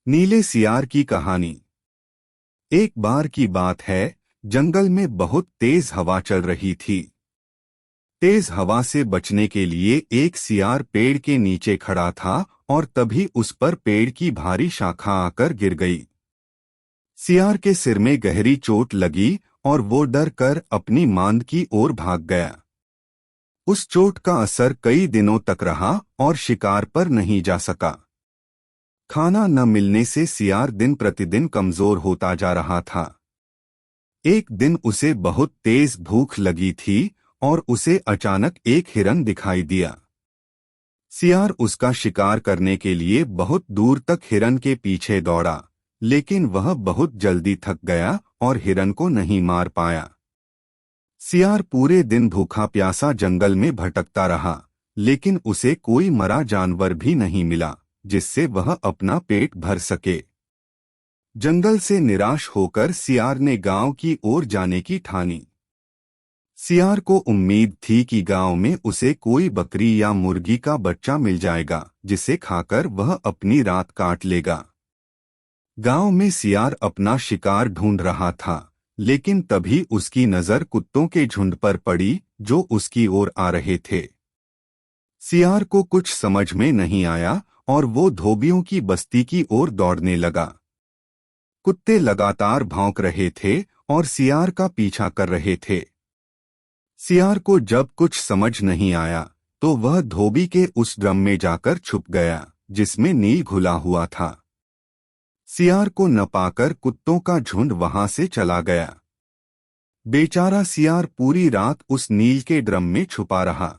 नीले सियार की कहानी। एक बार की बात है, जंगल में बहुत तेज हवा चल रही थी। तेज हवा से बचने के लिए एक सियार पेड़ के नीचे खड़ा था और तभी उस पर पेड़ की भारी शाखा आकर गिर गई। सियार के सिर में गहरी चोट लगी और वो डर कर अपनी मांद की ओर भाग गया। उस चोट का असर कई दिनों तक रहा और शिकार पर नहीं जा सका। खाना न मिलने से सियार दिन प्रतिदिन कमजोर होता जा रहा था। एक दिन उसे बहुत तेज भूख लगी थी और उसे अचानक एक हिरन दिखाई दिया। सियार उसका शिकार करने के लिए बहुत दूर तक हिरन के पीछे दौड़ा, लेकिन वह बहुत जल्दी थक गया और हिरन को नहीं मार पाया। सियार पूरे दिन भूखा प्यासा जंगल में भटकता रहा, लेकिन उसे कोई मरा जानवर भी नहीं मिला जिससे वह अपना पेट भर सके। जंगल से निराश होकर सियार ने गांव की ओर जाने की ठानी। सियार को उम्मीद थी कि गांव में उसे कोई बकरी या मुर्गी का बच्चा मिल जाएगा जिसे खाकर वह अपनी रात काट लेगा। गांव में सियार अपना शिकार ढूंढ रहा था, लेकिन तभी उसकी नजर कुत्तों के झुंड पर पड़ी जो उसकी ओर आ रहे थे। सियार को कुछ समझ में नहीं आया और वो धोबियों की बस्ती की ओर दौड़ने लगा। कुत्ते लगातार भौंक रहे थे और सियार का पीछा कर रहे थे। सियार को जब कुछ समझ नहीं आया तो वह धोबी के उस ड्रम में जाकर छुप गया जिसमें नील घुला हुआ था। सियार को न पाकर कुत्तों का झुंड वहां से चला गया। बेचारा सियार पूरी रात उस नील के ड्रम में छुपा रहा।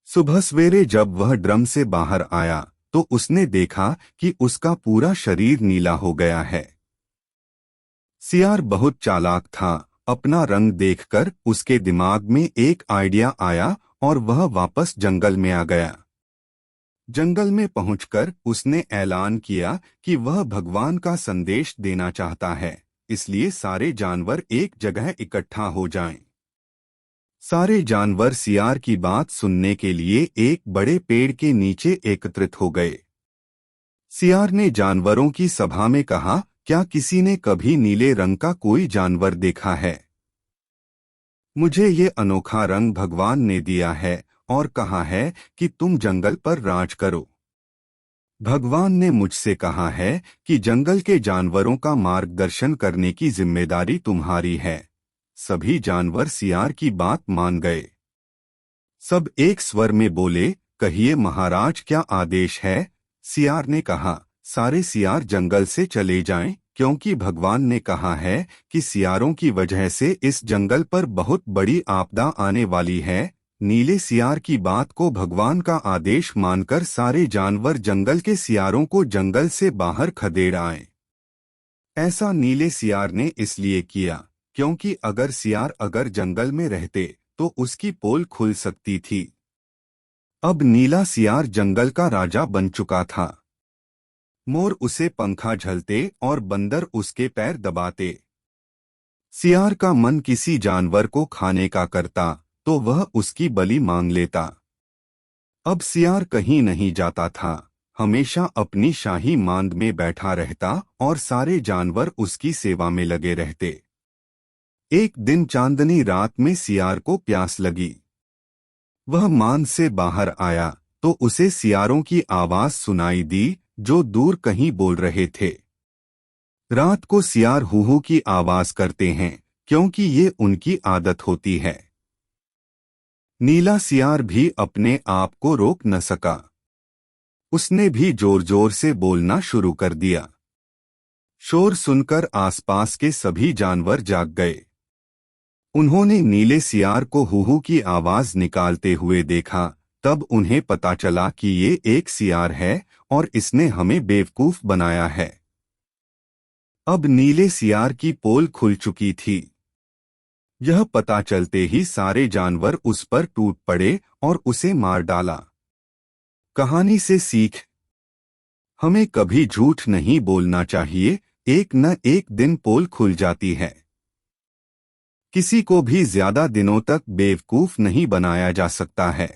सुबह सवेरे जब वह ड्रम से बाहर आया तो उसने देखा कि उसका पूरा शरीर नीला हो गया है। सियार बहुत चालाक था। अपना रंग देखकर उसके दिमाग में एक आइडिया आया और वह वापस जंगल में आ गया। जंगल में पहुंचकर उसने ऐलान किया कि वह भगवान का संदेश देना चाहता है, इसलिए सारे जानवर एक जगह इकट्ठा हो जाएं। सारे जानवर सियार की बात सुनने के लिए एक बड़े पेड़ के नीचे एकत्रित हो गए। सियार ने जानवरों की सभा में कहा, क्या किसी ने कभी नीले रंग का कोई जानवर देखा है? मुझे ये अनोखा रंग भगवान ने दिया है और कहा है कि तुम जंगल पर राज करो। भगवान ने मुझसे कहा है कि जंगल के जानवरों का मार्गदर्शन करने की जिम्मेदारी तुम्हारी है। सभी जानवर सियार की बात मान गए। सब एक स्वर में बोले, कहिए महाराज, क्या आदेश है? सियार ने कहा, सारे सियार जंगल से चले जाएं, क्योंकि भगवान ने कहा है कि सियारों की वजह से इस जंगल पर बहुत बड़ी आपदा आने वाली है। नीले सियार की बात को भगवान का आदेश मानकर सारे जानवर जंगल के सियारों को जंगल से बाहर खदेड़ आए। ऐसा नीले सियार ने इसलिए किया क्योंकि अगर सियार जंगल में रहते तो उसकी पोल खुल सकती थी। अब नीला सियार जंगल का राजा बन चुका था। मोर उसे पंखा झलते और बंदर उसके पैर दबाते। सियार का मन किसी जानवर को खाने का करता तो वह उसकी बलि मांग लेता। अब सियार कहीं नहीं जाता था, हमेशा अपनी शाही मांद में बैठा रहता और सारे जानवर उसकी सेवा में लगे रहते। एक दिन चांदनी रात में सियार को प्यास लगी। वह मांद से बाहर आया तो उसे सियारों की आवाज सुनाई दी जो दूर कहीं बोल रहे थे। रात को सियार हूहू की आवाज करते हैं क्योंकि ये उनकी आदत होती है। नीला सियार भी अपने आप को रोक न सका। उसने भी जोर जोर से बोलना शुरू कर दिया। शोर सुनकर आसपास के सभी जानवर जाग गए। उन्होंने नीले सियार को हूहू की आवाज निकालते हुए देखा। तब उन्हें पता चला कि ये एक सियार है और इसने हमें बेवकूफ बनाया है। अब नीले सियार की पोल खुल चुकी थी। यह पता चलते ही सारे जानवर उस पर टूट पड़े और उसे मार डाला। कहानी से सीख, हमें कभी झूठ नहीं बोलना चाहिए, एक न एक दिन पोल खुल जाती है। किसी को भी ज्यादा दिनों तक बेवकूफ नहीं बनाया जा सकता है।